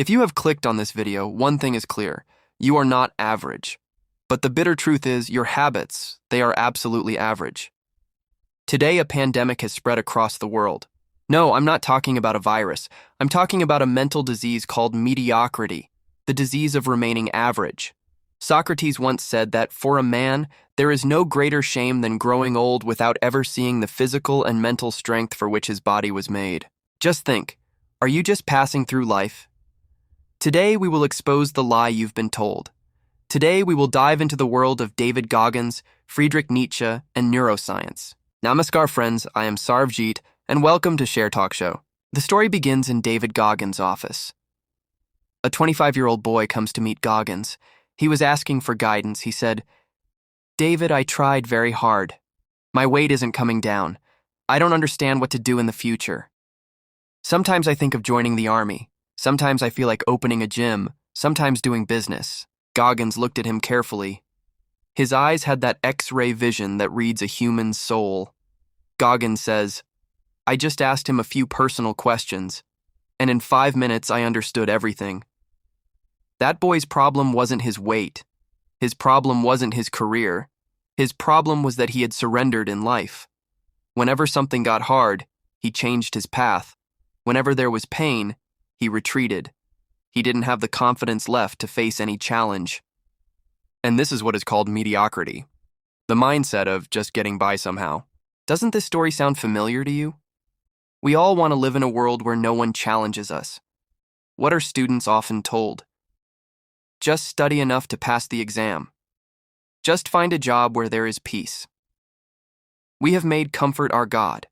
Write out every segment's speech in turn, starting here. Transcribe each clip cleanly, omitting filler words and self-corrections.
If you have clicked on this video, one thing is clear. You are not average. But the bitter truth is, your habits, they are absolutely average. Today, a pandemic has spread across the world. No, I'm not talking about a virus. I'm talking about a mental disease called mediocrity, the disease of remaining average. Socrates once said that, for a man, there is no greater shame than growing old without ever seeing the physical and mental strength for which his body was made. Just think, are you just passing through life? Today, we will expose the lie you've been told. Today, we will dive into the world of David Goggins, Friedrich Nietzsche, and neuroscience. Namaskar, friends. I am Sarvjeet, and welcome to Share Talk Show. The story begins in David Goggins' office. A 25-year-old boy comes to meet Goggins. He was asking for guidance. He said, "David, I tried very hard. My weight isn't coming down. I don't understand what to do in the future. Sometimes I think of joining the army. Sometimes I feel like opening a gym, sometimes doing business." Goggins looked at him carefully. His eyes had that X-ray vision that reads a human soul. Goggins says, "I just asked him a few personal questions, and in 5 minutes I understood everything. That boy's problem wasn't his weight. His problem wasn't his career. His problem was that he had surrendered in life. Whenever something got hard, he changed his path. Whenever there was pain, he retreated. He didn't have the confidence left to face any challenge." And this is what is called mediocrity, the mindset of just getting by somehow. Doesn't this story sound familiar to you? We all want to live in a world where no one challenges us. What are students often told? Just study enough to pass the exam. Just find a job where there is peace. We have made comfort our God.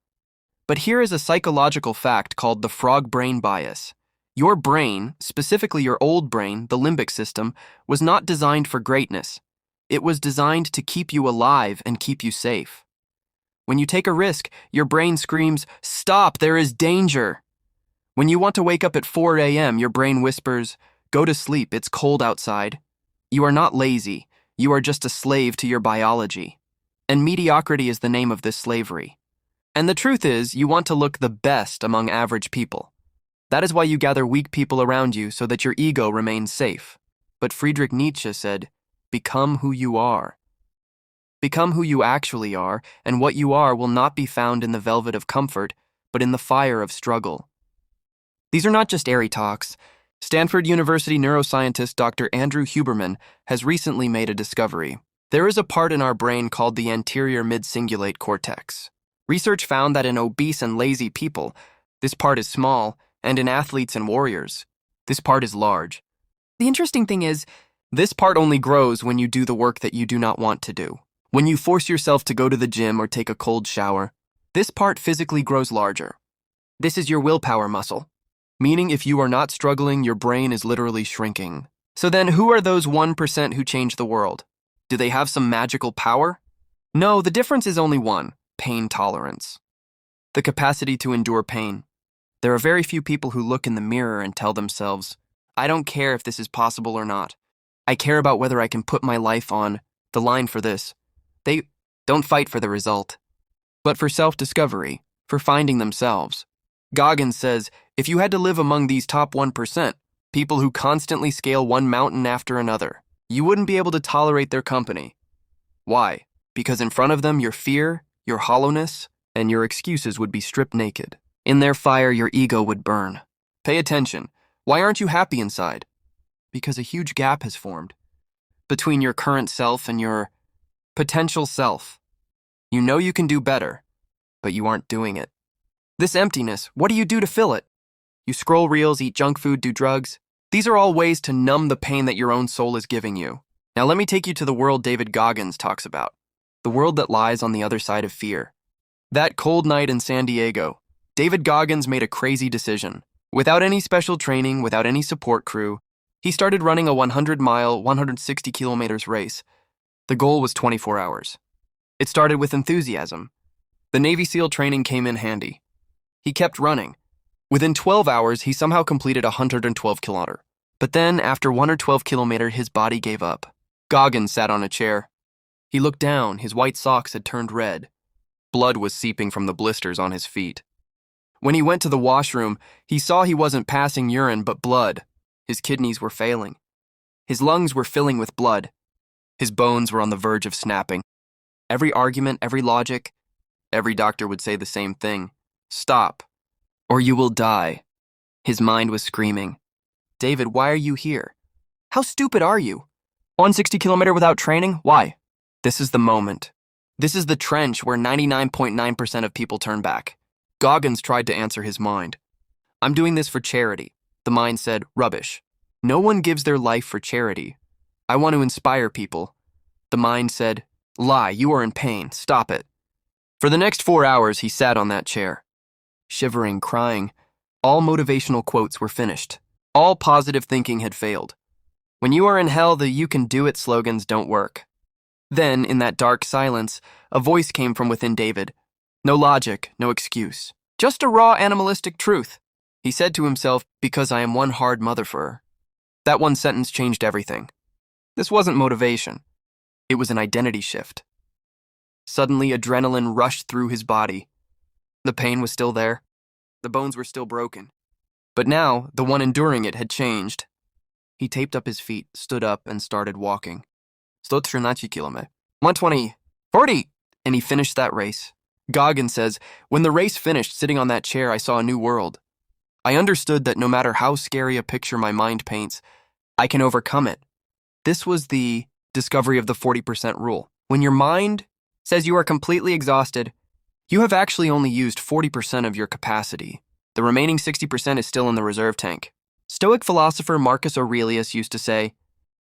But here is a psychological fact called the frog brain bias. Your brain, specifically your old brain, the limbic system, was not designed for greatness. It was designed to keep you alive and keep you safe. When you take a risk, your brain screams, "Stop, there is danger." When you want to wake up at 4 a.m., your brain whispers, "Go to sleep, it's cold outside." You are not lazy. You are just a slave to your biology. And mediocrity is the name of this slavery. And the truth is, you want to look the best among average people. That is why you gather weak people around you so that your ego remains safe. But Friedrich Nietzsche said, "Become who you are." Become who you actually are, and what you are will not be found in the velvet of comfort, but in the fire of struggle. These are not just airy talks. Stanford University neuroscientist Dr. Andrew Huberman has recently made a discovery. There is a part in our brain called the anterior mid-cingulate cortex. Research found that in obese and lazy people, this part is small, and in athletes and warriors, this part is large. The interesting thing is, this part only grows when you do the work that you do not want to do. When you force yourself to go to the gym or take a cold shower, this part physically grows larger. This is your willpower muscle. Meaning if you are not struggling, your brain is literally shrinking. So then who are those 1% who change the world? Do they have some magical power? No, the difference is only one: pain tolerance. The capacity to endure pain. There are very few people who look in the mirror and tell themselves, "I don't care if this is possible or not. I care about whether I can put my life on the line for this." They don't fight for the result, but for self-discovery, for finding themselves. Goggins says, if you had to live among these top 1%, people who constantly scale one mountain after another, you wouldn't be able to tolerate their company. Why? Because in front of them, your fear, your hollowness, and your excuses would be stripped naked. In their fire, your ego would burn. Pay attention. Why aren't you happy inside? Because a huge gap has formed between your current self and your potential self. You know you can do better, but you aren't doing it. This emptiness, what do you do to fill it? You scroll reels, eat junk food, do drugs. These are all ways to numb the pain that your own soul is giving you. Now let me take you to the world David Goggins talks about. The world that lies on the other side of fear. That cold night in San Diego, David Goggins made a crazy decision. Without any special training, without any support crew, he started running a 100-mile, 160 kilometers race. The goal was 24 hours. It started with enthusiasm. The Navy SEAL training came in handy. He kept running. Within 12 hours, he somehow completed a 112 kilometer. But then, after 112 kilometers, his body gave up. Goggins sat on a chair. He looked down. His white socks had turned red. Blood was seeping from the blisters on his feet. When he went to the washroom, he saw he wasn't passing urine but blood. His kidneys were failing. His lungs were filling with blood. His bones were on the verge of snapping. Every argument, every logic, every doctor would say the same thing. Stop, or you will die. His mind was screaming. David, why are you here? How stupid are you? 160-kilometer without training? Why? This is the moment. This is the trench where 99.9% of people turn back. Goggins tried to answer his mind. I'm doing this for charity. The mind said, rubbish. No one gives their life for charity. I want to inspire people. The mind said, lie, you are in pain, stop it. For the next 4 hours, he sat on that chair. Shivering, crying. All motivational quotes were finished. All positive thinking had failed. When you are in hell, the you can do it slogans don't work. Then, in that dark silence, a voice came from within David. No logic, no excuse. Just a raw animalistic truth. He said to himself, because I am one hard mother for her. That one sentence changed everything. This wasn't motivation. It was an identity shift. Suddenly, adrenaline rushed through his body. The pain was still there. The bones were still broken. But now, the one enduring it had changed. He taped up his feet, stood up, and started walking. 113 kilometers. 120. 40! And he finished that race. Goggins says, when the race finished, sitting on that chair, I saw a new world. I understood that no matter how scary a picture my mind paints, I can overcome it. This was the discovery of the 40% rule. When your mind says you are completely exhausted, you have actually only used 40% of your capacity. The remaining 60% is still in the reserve tank. Stoic philosopher Marcus Aurelius used to say,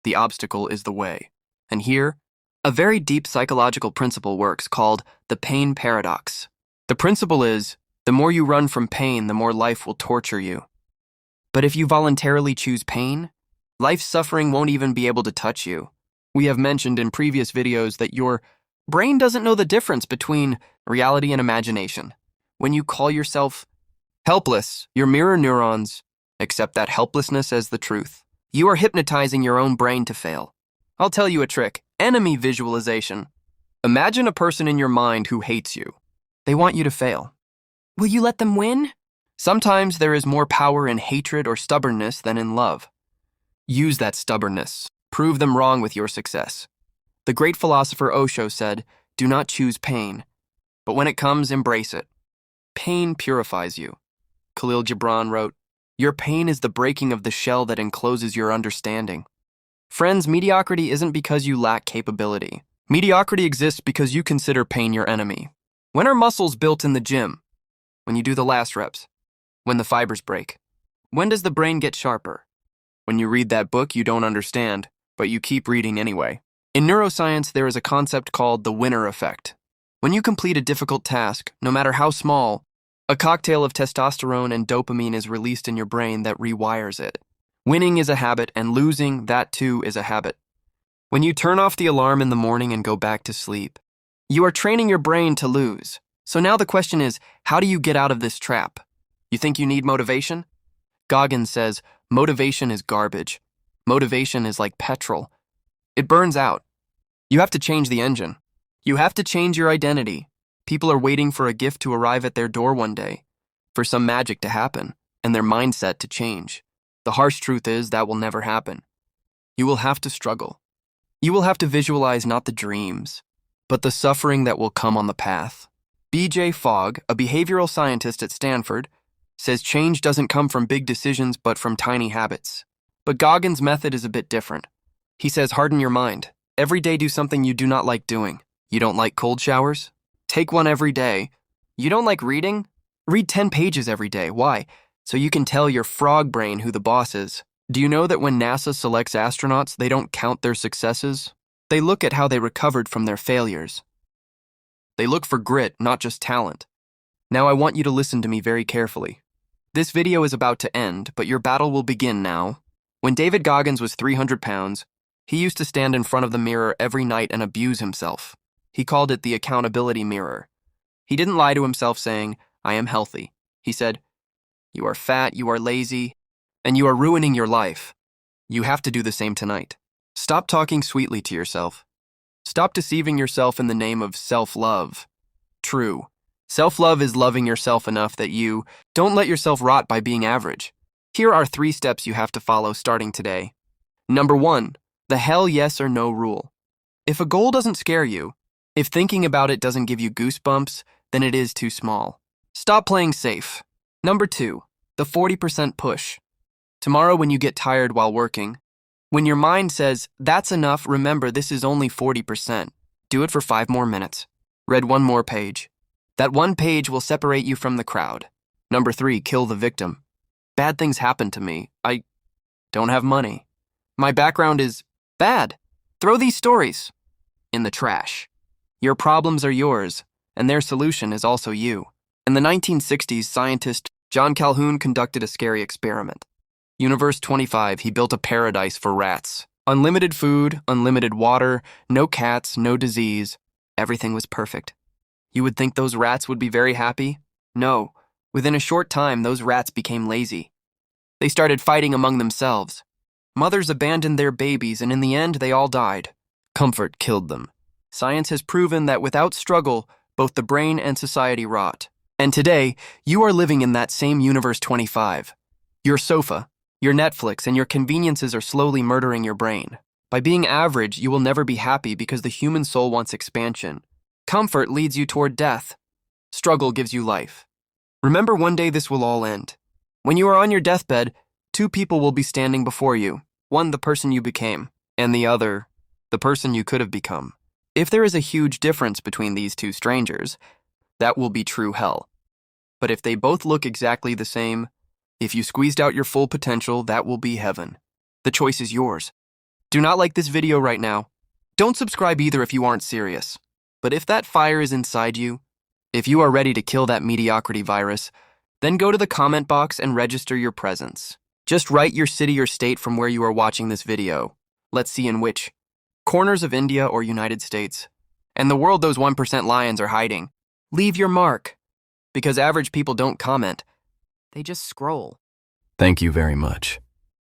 the obstacle is the way. And here, a very deep psychological principle works called the pain paradox. The principle is, the more you run from pain, the more life will torture you. But if you voluntarily choose pain, life's suffering won't even be able to touch you. We have mentioned in previous videos that your brain doesn't know the difference between reality and imagination. When you call yourself helpless, your mirror neurons accept that helplessness as the truth. You are hypnotizing your own brain to fail. I'll tell you a trick. Enemy visualization. Imagine a person in your mind who hates you. They want you to fail. Will you let them win? Sometimes there is more power in hatred or stubbornness than in love. Use that stubbornness. Prove them wrong with your success. The great philosopher Osho said, do not choose pain, but when it comes, embrace it. Pain purifies you. Khalil Gibran wrote, your pain is the breaking of the shell that encloses your understanding. Friends, mediocrity isn't because you lack capability. Mediocrity exists because you consider pain your enemy. When are muscles built in the gym? When you do the last reps. When the fibers break. When does the brain get sharper? When you read that book you don't understand, but you keep reading anyway. In neuroscience, there is a concept called the winner effect. When you complete a difficult task, no matter how small, a cocktail of testosterone and dopamine is released in your brain that rewires it. Winning is a habit, and losing, that too, is a habit. When you turn off the alarm in the morning and go back to sleep, you are training your brain to lose. So now the question is, how do you get out of this trap? You think you need motivation? Goggins says, motivation is garbage. Motivation is like petrol. It burns out. You have to change the engine. You have to change your identity. People are waiting for a gift to arrive at their door one day, for some magic to happen, and their mindset to change. The harsh truth is that will never happen. You will have to struggle. You will have to visualize not the dreams, but the suffering that will come on the path. B.J. Fogg, a behavioral scientist at Stanford, says change doesn't come from big decisions but from tiny habits. But Goggins' method is a bit different. He says harden your mind. Every day do something you do not like doing. You don't like cold showers? Take one every day. You don't like reading? Read 10 pages every day. Why? So you can tell your frog brain who the boss is. Do you know that when NASA selects astronauts, they don't count their successes? They look at how they recovered from their failures. They look for grit, not just talent. Now I want you to listen to me very carefully. This video is about to end, but your battle will begin now. When David Goggins was 300 pounds, he used to stand in front of the mirror every night and abuse himself. He called it the accountability mirror. He didn't lie to himself saying, I am healthy. He said, you are fat, you are lazy, and you are ruining your life. You have to do the same tonight. Stop talking sweetly to yourself. Stop deceiving yourself in the name of self-love. True. Self-love is loving yourself enough that you don't let yourself rot by being average. Here are 3 steps you have to follow starting today. Number 1, the hell yes or no rule. If a goal doesn't scare you, if thinking about it doesn't give you goosebumps, then it is too small. Stop playing safe. Number 2, the 40% push. Tomorrow when you get tired while working, when your mind says, that's enough, remember this is only 40%. Do it for 5 more minutes. Read 1 more page. That 1 page will separate you from the crowd. Number 3, kill the victim. Bad things happen to me. I don't have money. My background is bad. Throw these stories in the trash. Your problems are yours, and their solution is also you. In the 1960s, scientist John Calhoun conducted a scary experiment. Universe 25, he built a paradise for rats. Unlimited food, unlimited water, no cats, no disease. Everything was perfect. You would think those rats would be very happy? No. Within a short time, those rats became lazy. They started fighting among themselves. Mothers abandoned their babies, and in the end, they all died. Comfort killed them. Science has proven that without struggle, both the brain and society rot. And today, you are living in that same Universe 25. Your sofa, your Netflix, and your conveniences are slowly murdering your brain. By being average, you will never be happy because the human soul wants expansion. Comfort leads you toward death. Struggle gives you life. Remember, one day this will all end. When you are on your deathbed, 2 people will be standing before you. One, the person you became, and the other, the person you could have become. If there is a huge difference between these 2 strangers, that will be true hell. But if they both look exactly the same, if you squeezed out your full potential, that will be heaven. The choice is yours. Do not like this video right now. Don't subscribe either if you aren't serious. But if that fire is inside you, if you are ready to kill that mediocrity virus, then go to the comment box and register your presence. Just write your city or state from where you are watching this video. Let's see in which corners of India or United States, and the world those 1% lions are hiding. Leave your mark, because average people don't comment. They just scroll. Thank you very much.